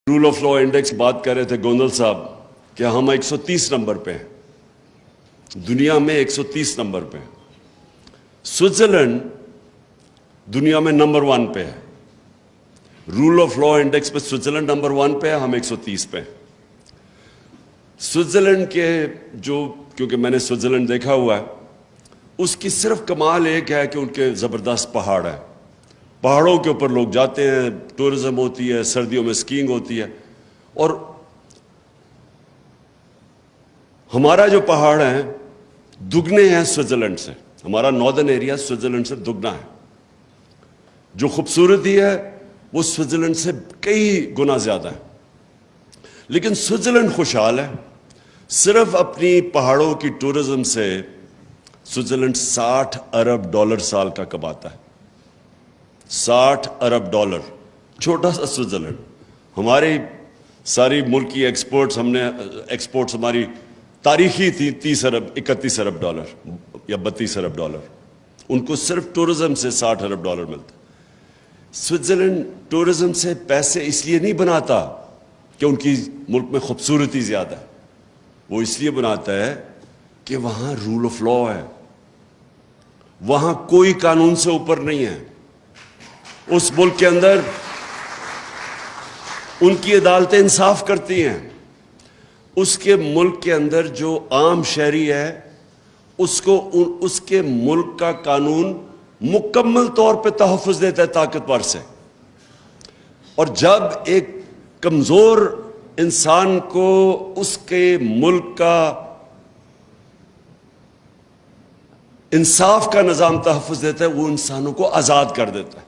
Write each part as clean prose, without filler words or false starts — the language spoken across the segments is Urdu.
رول آف لا انڈیکس بات کر رہے تھے گوندل صاحب کہ ہم 130 نمبر پہ ہیں دنیا میں، 130 نمبر پہ ہیں۔ سوئٹزرلینڈ دنیا میں نمبر 1 پہ ہے۔ رول آف لا انڈیکس پہ سوئٹزرلینڈ نمبر 1 پہ ہے، ہم 130 پہ ہیں۔ سوئٹزرلینڈ کے کیونکہ میں نے سوئٹزرلینڈ دیکھا ہوا ہے، اس کی صرف کمال ایک ہے کہ ان کے زبردست پہاڑ ہے۔ پہاڑوں کے اوپر لوگ جاتے ہیں، ٹورزم ہوتی ہے، سردیوں میں اسکینگ ہوتی ہے۔ اور ہمارا جو پہاڑ ہیں دگنے ہیں سوئٹزرلینڈ سے، ہمارا ناردرن ایریا سوئٹزرلینڈ سے دگنا ہے۔ جو خوبصورتی ہے وہ سوئٹزرلینڈ سے کئی گنا زیادہ ہے۔ لیکن سوئٹزرلینڈ خوشحال ہے، صرف اپنی پہاڑوں کی ٹورزم سے سوئٹزرلینڈ $60 ارب سال کا کماتا ہے۔ $60 ارب، چھوٹا سا سوئٹزرلینڈ۔ ہماری ساری ملک کی ایکسپورٹس ہماری تاریخی تھی 30 ارب، 31 ارب ڈالر یا 32 ارب ڈالر۔ ان کو صرف ٹورزم سے $60 ارب ملتا ہے۔ سوئٹزرلینڈ ٹورزم سے پیسے اس لیے نہیں بناتا کہ ان کی ملک میں خوبصورتی زیادہ ہے، وہ اس لیے بناتا ہے کہ وہاں رول آف لا ہے، وہاں کوئی قانون سے اوپر نہیں ہے۔ اس ملک کے اندر ان کی عدالتیں انصاف کرتی ہیں۔ اس کے ملک کے اندر جو عام شہری ہے اس کو اس کے ملک کا قانون مکمل طور پہ تحفظ دیتا ہے طاقتور سے۔ اور جب ایک کمزور انسان کو اس کے ملک کا انصاف کا نظام تحفظ دیتا ہے، وہ انسانوں کو آزاد کر دیتا ہے۔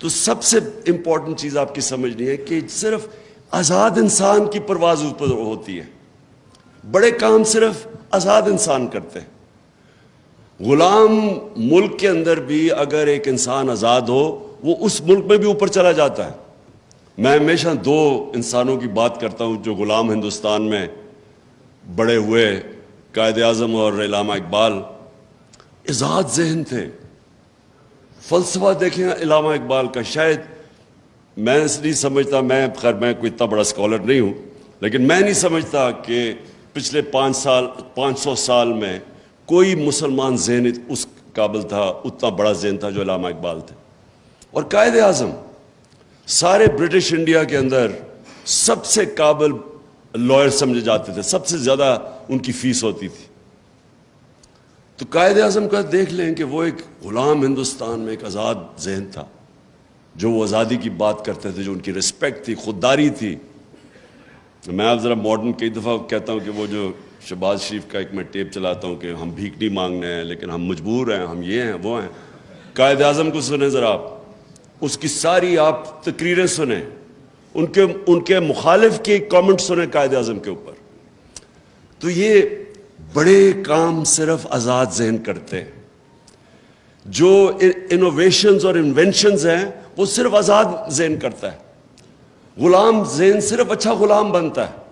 تو سب سے امپورٹنٹ چیز آپ کی سمجھنی ہے کہ صرف آزاد انسان کی پرواز اوپر ہوتی ہے، بڑے کام صرف آزاد انسان کرتے ہیں۔ غلام ملک کے اندر بھی اگر ایک انسان آزاد ہو، وہ اس ملک میں بھی اوپر چلا جاتا ہے۔ میں ہمیشہ 2 انسانوں کی بات کرتا ہوں جو غلام ہندوستان میں بڑے ہوئے، قائد اعظم اور علامہ اقبال۔ آزاد ذہن تھے، فلسفہ دیکھیں علامہ اقبال کا۔ شاید میں نہیں سمجھتا، میں کوئی اتنا بڑا اسکالر نہیں ہوں، لیکن میں نہیں سمجھتا کہ پچھلے 500 سال میں کوئی مسلمان ذہن اس قابل تھا، اتنا بڑا ذہن تھا جو علامہ اقبال تھے۔ اور قائد اعظم سارے برٹش انڈیا کے اندر سب سے قابل لائر سمجھے جاتے تھے، سب سے زیادہ ان کی فیس ہوتی تھی۔ تو قائد اعظم کا دیکھ لیں کہ وہ ایک غلام ہندوستان میں ایک آزاد ذہن تھا، جو وہ آزادی کی بات کرتے تھے، جو ان کی رسپیکٹ تھی، خودداری تھی۔ میں اب ذرا ماڈرن کئی دفعہ کہتا ہوں کہ وہ جو شہباز شریف کا ایک میں ٹیپ چلاتا ہوں کہ ہم بھیک نہیں مانگنے ہیں لیکن ہم مجبور ہیں، ہم یہ ہیں وہ ہیں۔ قائد اعظم کو سنیں ذرا آپ، اس کی ساری آپ تقریریں سنیں، ان کے مخالف کے کامنٹ سنیں قائد اعظم کے اوپر۔ تو یہ بڑے کام صرف آزاد ذہن کرتے ہیں۔ جو انوویشنز اور انوینشنز ہیں وہ صرف آزاد ذہن کرتا ہے۔ غلام ذہن صرف اچھا غلام بنتا ہے۔